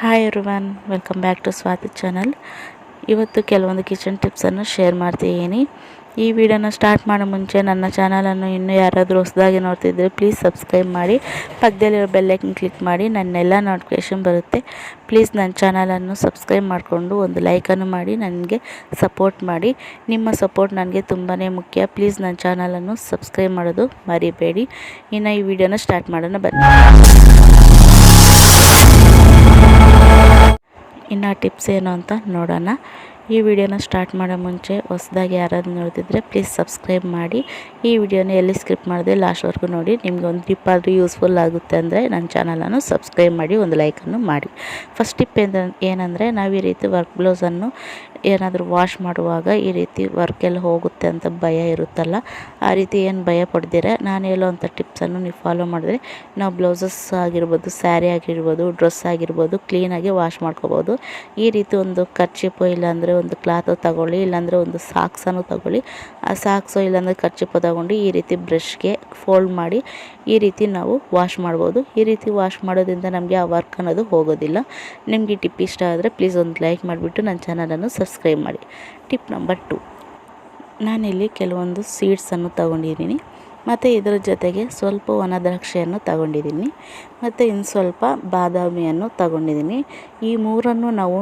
Hi everyone, welcome back to Swathi channel. ಇವತ್ತು ಕೆಲವೊಂದು kitchen ಟಿಪ್ಸನ್ನು share ಮಾಡ್ತಿದ್ದೀನಿ. ಈ ವಿಡಿಯೋನ ಸ್ಟಾರ್ಟ್ ಮಾಡೋ ಮುಂಚೆ ನನ್ನ ಚಾನಲನ್ನು ಇನ್ನೂ ಯಾರಾದರೂ ಹೊಸದಾಗಿ ನೋಡ್ತಿದ್ದರೆ ಪ್ಲೀಸ್ ಸಬ್ಸ್ಕ್ರೈಬ್ ಮಾಡಿ, ಪಕ್ಕದಲ್ಲಿರೋ ಬೆಲ್ಲೈಕನ್ ಕ್ಲಿಕ್ ಮಾಡಿ, ನನ್ನೆಲ್ಲ ನೋಟಿಫಿಕೇಷನ್ ಬರುತ್ತೆ. ಪ್ಲೀಸ್ ನನ್ನ ಚಾನಲನ್ನು ಸಬ್ಸ್ಕ್ರೈಬ್ ಮಾಡಿಕೊಂಡು ಒಂದು ಲೈಕನ್ನು ಮಾಡಿ ನನಗೆ ಸಪೋರ್ಟ್ ಮಾಡಿ. ನಿಮ್ಮ ಸಪೋರ್ಟ್ ನನಗೆ ತುಂಬಾ ಮುಖ್ಯ. ಪ್ಲೀಸ್ ನನ್ನ ಚಾನಲನ್ನು ಸಬ್ಸ್ಕ್ರೈಬ್ ಮಾಡೋದು ಮರಿಬೇಡಿ. ಇನ್ನು ಈ ವಿಡಿಯೋನ ಸ್ಟಾರ್ಟ್ ಮಾಡೋಣ ಬನ್ನಿ. ಇನ್ನು ಟಿಪ್ಸ್ ಏನು ಅಂತ ನೋಡೋಣ. ಈ ವಿಡಿಯೋನ ಸ್ಟಾರ್ಟ್ ಮಾಡೋ ಮುಂಚೆ ಹೊಸದಾಗಿ ಯಾರಾದರೂ ನೋಡ್ತಿದ್ರೆ ಪ್ಲೀಸ್ ಸಬ್ಸ್ಕ್ರೈಬ್ ಮಾಡಿ. ಈ ವಿಡಿಯೋನ ಎಲ್ಲಿ ಸ್ಕಿಪ್ ಮಾಡಿದೆ ಲಾಸ್ಟ್ವರೆಗೂ ನೋಡಿ. ನಿಮಗೆ ಒಂದು ಟಿಪ್ ಆದರೂ ಯೂಸ್ಫುಲ್ ಆಗುತ್ತೆ ಅಂದರೆ ನನ್ನ ಚಾನಲನ್ನು ಸಬ್ಸ್ಕ್ರೈಬ್ ಮಾಡಿ, ಒಂದು ಲೈಕನ್ನು ಮಾಡಿ. ಫಸ್ಟ್ ಟಿಪ್ ಏನಂದರೆ, ನಾವು ಈ ರೀತಿ ವರ್ಕ್ ಬ್ಲೌಸನ್ನು ಏನಾದರೂ ವಾಶ್ ಮಾಡುವಾಗ ಈ ರೀತಿ ವರ್ಕೆಲ್ಲ ಹೋಗುತ್ತೆ ಅಂತ ಭಯ ಇರುತ್ತಲ್ಲ, ಆ ರೀತಿ ಏನು ಭಯ ಪಡ್ದಿರ ನಾನು ಹೇಳೋವಂಥ ಟಿಪ್ಸನ್ನು ನೀವು ಫಾಲೋ ಮಾಡಿದ್ರೆ ನಾವು ಬ್ಲೌಸಸ್ ಆಗಿರ್ಬೋದು, ಸ್ಯಾರಿ ಆಗಿರ್ಬೋದು, ಡ್ರೆಸ್ ಆಗಿರ್ಬೋದು ಕ್ಲೀನಾಗಿ ವಾಶ್ ಮಾಡ್ಕೋಬೋದು. ಈ ರೀತಿ ಒಂದು ಕರ್ಚಿಪು ಇಲ್ಲಾಂದರೆ ಒಂದು ಕ್ಲಾತು ತಗೊಳ್ಳಿ, ಇಲ್ಲಾಂದರೆ ಒಂದು ಸಾಕ್ಸನ್ನು ತಗೊಳ್ಳಿ. ಆ ಸಾಕ್ಸು ಇಲ್ಲಾಂದರೆ ಕರ್ಚಿಪು ತಗೊಂಡು ಈ ರೀತಿ ಬ್ರಷ್ಗೆ ಫೋಲ್ಡ್ ಮಾಡಿ ಈ ರೀತಿ ನಾವು ವಾಶ್ ಮಾಡ್ಬೋದು. ಈ ರೀತಿ ವಾಶ್ ಮಾಡೋದ್ರಿಂದ ನಮಗೆ ಆ ವರ್ಕ್ ಅನ್ನೋದು ಹೋಗೋದಿಲ್ಲ. ನಿಮಗೆ ಈ ಟಿಪ್ ಇಷ್ಟ ಆದರೆ ಪ್ಲೀಸ್ ಒಂದು ಲೈಕ್ ಮಾಡಿಬಿಟ್ಟು ನನ್ನ ಚಾನಲನ್ನು ಸಬ್ಸ್ಕ್ರೈಬ್ ಮಾಡಿ. ಟಿಪ್ ನಂಬರ್ 2, ನಾನಿಲ್ಲಿ ಕೆಲವೊಂದು ಸೀಡ್ಸನ್ನು ತಗೊಂಡಿದ್ದೀನಿ ಮತ್ತು ಇದರ ಜೊತೆಗೆ ಸ್ವಲ್ಪ ಒಣ ದ್ರಾಕ್ಷಿಯನ್ನು ತಗೊಂಡಿದ್ದೀನಿ ಮತ್ತು ಇನ್ನು ಸ್ವಲ್ಪ ಬಾದಾಮಿಯನ್ನು ತಗೊಂಡಿದ್ದೀನಿ. ಈ ಮೂರನ್ನು ನಾವು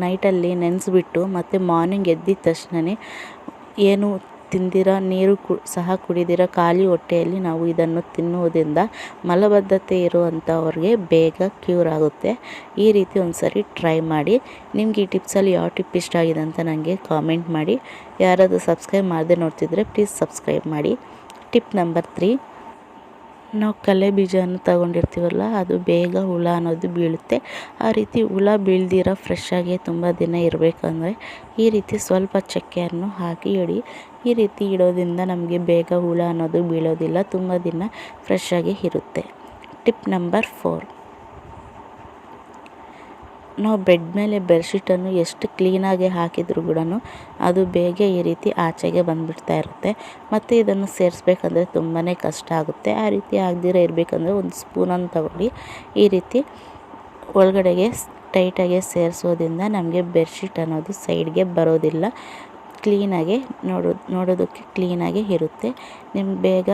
ನೈಟಲ್ಲಿ ನೆನೆಸ್ಬಿಟ್ಟು ಮತ್ತು ಮಾರ್ನಿಂಗ್ ಎದ್ದಿದ ತಕ್ಷಣವೇ ಏನು ತಿಂದಿರೋ ನೀರು ಸಹ ಕುಡಿದಿರೋ ಖಾಲಿ ಹೊಟ್ಟೆಯಲ್ಲಿ ನಾವು ಇದನ್ನು ತಿನ್ನುವುದರಿಂದ ಮಲಬದ್ಧತೆ ಇರುವಂಥವ್ರಿಗೆ ಬೇಗ ಕ್ಯೂರ್ ಆಗುತ್ತೆ. ಈ ರೀತಿ ಒಂದು ಸರಿ ಟ್ರೈ ಮಾಡಿ. ನಿಮ್ಗೆ ಈ ಟಿಪ್ಸಲ್ಲಿ ಯಾವ ಟಿಪ್ ಇಷ್ಟ ಆಗಿದೆ ಅಂತ ನನಗೆ ಕಾಮೆಂಟ್ ಮಾಡಿ. ಯಾರಾದರೂ ಸಬ್ಸ್ಕ್ರೈಬ್ ಮಾಡದೆ ನೋಡ್ತಿದ್ರೆ ಪ್ಲೀಸ್ ಸಬ್ಸ್ಕ್ರೈಬ್ ಮಾಡಿ. ಟಿಪ್ ನಂಬರ್ 3, ನಾವು ಕಡಲೆ ಬೀಜವನ್ನು ತಗೊಂಡಿರ್ತೀವಲ್ಲ, ಅದು ಬೇಗ ಹುಳ ಅನ್ನೋದು ಬೀಳುತ್ತೆ. ಆ ರೀತಿ ಹುಳ ಬೀಳ್ದಿರೋ ಫ್ರೆಶ್ಶಾಗಿ ತುಂಬ ದಿನ ಇರಬೇಕಂದ್ರೆ ಈ ರೀತಿ ಸ್ವಲ್ಪ ಚಕ್ಕೆಯನ್ನು ಹಾಕಿ ಇಡಿ. ಈ ರೀತಿ ಇಡೋದ್ರಿಂದ ನಮಗೆ ಬೇಗ ಹುಳ ಅನ್ನೋದು ಬೀಳೋದಿಲ್ಲ, ತುಂಬ ದಿನ ಫ್ರೆಶ್ಶಾಗಿ ಇರುತ್ತೆ. ಟಿಪ್ ನಂಬರ್ 4, ನಾವು ಬೆಡ್ ಮೇಲೆ ಬೆಡ್ಶೀಟನ್ನು ಎಷ್ಟು ಕ್ಲೀನಾಗಿ ಹಾಕಿದರೂ ಕೂಡ ಅದು ಬೇಗ ಈ ರೀತಿ ಆಚೆಗೆ ಬಂದುಬಿಡ್ತಾ ಇರುತ್ತೆ ಮತ್ತು ಇದನ್ನು ಸೇರಿಸ್ಬೇಕಂದ್ರೆ ತುಂಬಾ ಕಷ್ಟ ಆಗುತ್ತೆ. ಆ ರೀತಿ ಆಗದಿರ ಇರಬೇಕಂದ್ರೆ ಒಂದು ಸ್ಪೂನನ್ನು ತಗೊಳ್ಳಿ. ಈ ರೀತಿ ಒಳಗಡೆಗೆ ಟೈಟಾಗಿ ಸೇರಿಸೋದ್ರಿಂದ ನಮಗೆ ಬೆಡ್ಶೀಟ್ ಅನ್ನೋದು ಸೈಡ್ಗೆ ಬರೋದಿಲ್ಲ. ಕ್ಲೀನಾಗಿ ನೋಡೋದಕ್ಕೆ ಕ್ಲೀನಾಗಿ ಇರುತ್ತೆ. ನಿಮ್ಗೆ ಬೇಗ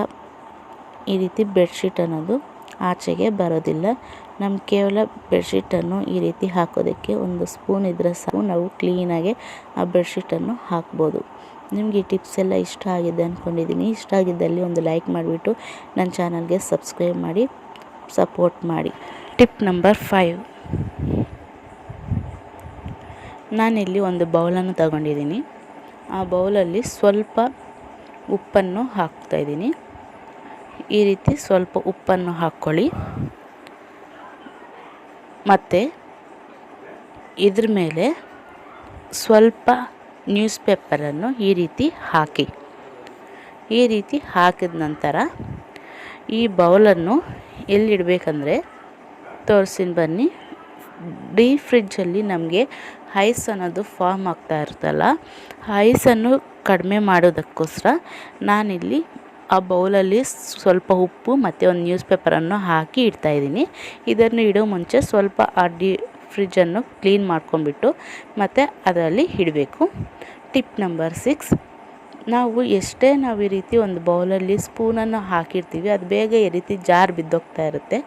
ಈ ರೀತಿ ಬೆಡ್ಶೀಟ್ ಅನ್ನೋದು ಆಚೆಗೆ ಬರೋದಿಲ್ಲ. ನಮ್ಮ ಕೇವಲ ಬೆಡ್ಶೀಟನ್ನು ಈ ರೀತಿ ಹಾಕೋದಕ್ಕೆ ಒಂದು ಸ್ಪೂನ್ ಇದ್ದರೆ ಸಾಕು, ನಾವು ಕ್ಲೀನಾಗಿ ಆ ಬೆಡ್ಶೀಟನ್ನು ಹಾಕ್ಬೋದು. ನಿಮಗೆ ಈ ಟಿಪ್ಸ್ ಎಲ್ಲ ಇಷ್ಟ ಆಗಿದೆ ಅಂದ್ಕೊಂಡಿದ್ದೀನಿ. ಇಷ್ಟ ಆಗಿದ್ದಲ್ಲಿ ಒಂದು ಲೈಕ್ ಮಾಡಿಬಿಟ್ಟು ನನ್ನ ಚಾನಲ್ಗೆ ಸಬ್ಸ್ಕ್ರೈಬ್ ಮಾಡಿ, ಸಪೋರ್ಟ್ ಮಾಡಿ. ಟಿಪ್ ನಂಬರ್ 5, ನಾನಿಲ್ಲಿ ಒಂದು ಬೌಲನ್ನು ತಗೊಂಡಿದ್ದೀನಿ. ಆ ಬೌಲಲ್ಲಿ ಸ್ವಲ್ಪ ಉಪ್ಪನ್ನು ಹಾಕ್ತಾಯಿದ್ದೀನಿ. ಈ ರೀತಿ ಸ್ವಲ್ಪ ಉಪ್ಪನ್ನು ಹಾಕ್ಕೊಳ್ಳಿ ಮತ್ತು ಇದ್ರ ಮೇಲೆ ಸ್ವಲ್ಪ ನ್ಯೂಸ್ ಪೇಪರನ್ನು ಈ ರೀತಿ ಹಾಕಿ. ಈ ರೀತಿ ಹಾಕಿದ ನಂತರ ಈ ಬೌಲನ್ನು ಎಲ್ಲಿಡಬೇಕಂದ್ರೆ ತೋರಿಸ್ತೀನಿ ಬನ್ನಿ. ಡೀಪ್ ಫ್ರಿಜ್ಜಲ್ಲಿ ನಮಗೆ ಐಸ್ ಅನ್ನೋದು ಫಾರ್ಮ್ ಆಗ್ತಾ ಇರುತ್ತಲ್ಲ, ಐಸನ್ನು ಕಡಿಮೆ ಮಾಡೋದಕ್ಕೋಸ್ಕರ ನಾನಿಲ್ಲಿ ಆ ಬೌಲಲ್ಲಿ ಸ್ವಲ್ಪ ಉಪ್ಪು ಮತ್ತು ಒಂದು ನ್ಯೂಸ್ ಪೇಪರನ್ನು ಹಾಕಿ ಇಡ್ತಾಯಿದ್ದೀನಿ. ಇದನ್ನು ಇಡೋ ಮುಂಚೆ ಸ್ವಲ್ಪ ಆ ಫ್ರಿಜ್ಜನ್ನು ಕ್ಲೀನ್ ಮಾಡ್ಕೊಂಬಿಟ್ಟು ಮತ್ತು ಅದರಲ್ಲಿ ಇಡಬೇಕು. ಟಿಪ್ ನಂಬರ್ 6, ನಾವು ಈ ರೀತಿ ಒಂದು ಬೌಲಲ್ಲಿ ಸ್ಪೂನನ್ನು ಹಾಕಿರ್ತೀವಿ, ಅದು ಬೇಗ ಈ ರೀತಿ ಜಾರ್ ಬಿದ್ದೋಗ್ತಾ ಇರುತ್ತೆ.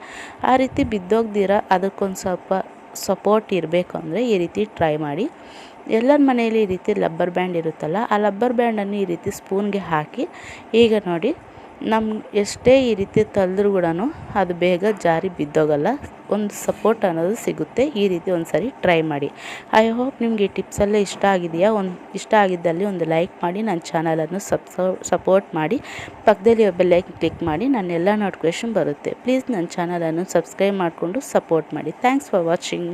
ಆ ರೀತಿ ಬಿದ್ದೋಗ್ದಿರ ಅದಕ್ಕೊಂದು ಸ್ವಲ್ಪ ಸಪೋರ್ಟ್ ಇರಬೇಕು ಅಂದರೆ ಈ ರೀತಿ ಟ್ರೈ ಮಾಡಿ. ಎಲ್ಲರ ಮನೆಯಲ್ಲಿ ಈ ರೀತಿ ರಬ್ಬರ್ ಬ್ಯಾಂಡ್ ಇರುತ್ತಲ್ಲ, ಆ ರಬ್ಬರ್ ಬ್ಯಾಂಡನ್ನು ಈ ರೀತಿ ಸ್ಪೂನ್ಗೆ ಹಾಕಿ ಈಗ ನೋಡಿ, ಎಷ್ಟೇ ಈ ರೀತಿ ತಳ್ಳಿದ್ರೂ ಕೂಡ ಅದು ಬೇಗ ಜಾರಿ ಬಿದ್ದೋಗಲ್ಲ, ಒಂದು ಸಪೋರ್ಟ್ ಅನ್ನೋದು ಸಿಗುತ್ತೆ. ಈ ರೀತಿ ಒಂದು ಸರಿ ಟ್ರೈ ಮಾಡಿ. ಐ ಹೋಪ್ ನಿಮಗೆ ಈ ಟಿಪ್ಸೆಲ್ಲ ಇಷ್ಟ ಆಗಿದೆಯಾ. ಇಷ್ಟ ಆಗಿದ್ದಲ್ಲಿ ಒಂದು ಲೈಕ್ ಮಾಡಿ, ನನ್ನ ಚಾನಲನ್ನು ಸಪೋರ್ಟ್ ಮಾಡಿ, ಪಕ್ಕದಲ್ಲಿ ಬೆಲ್ಲೈಕನ್ ಕ್ಲಿಕ್ ಮಾಡಿ, ನನ್ನೆಲ್ಲ ನೋಟಿಫಿಕೇಷನ್ ಬರುತ್ತೆ. ಪ್ಲೀಸ್ ನನ್ನ ಚಾನಲನ್ನು ಸಬ್ಸ್ಕ್ರೈಬ್ ಮಾಡಿಕೊಂಡು ಸಪೋರ್ಟ್ ಮಾಡಿ. Thanks for watching.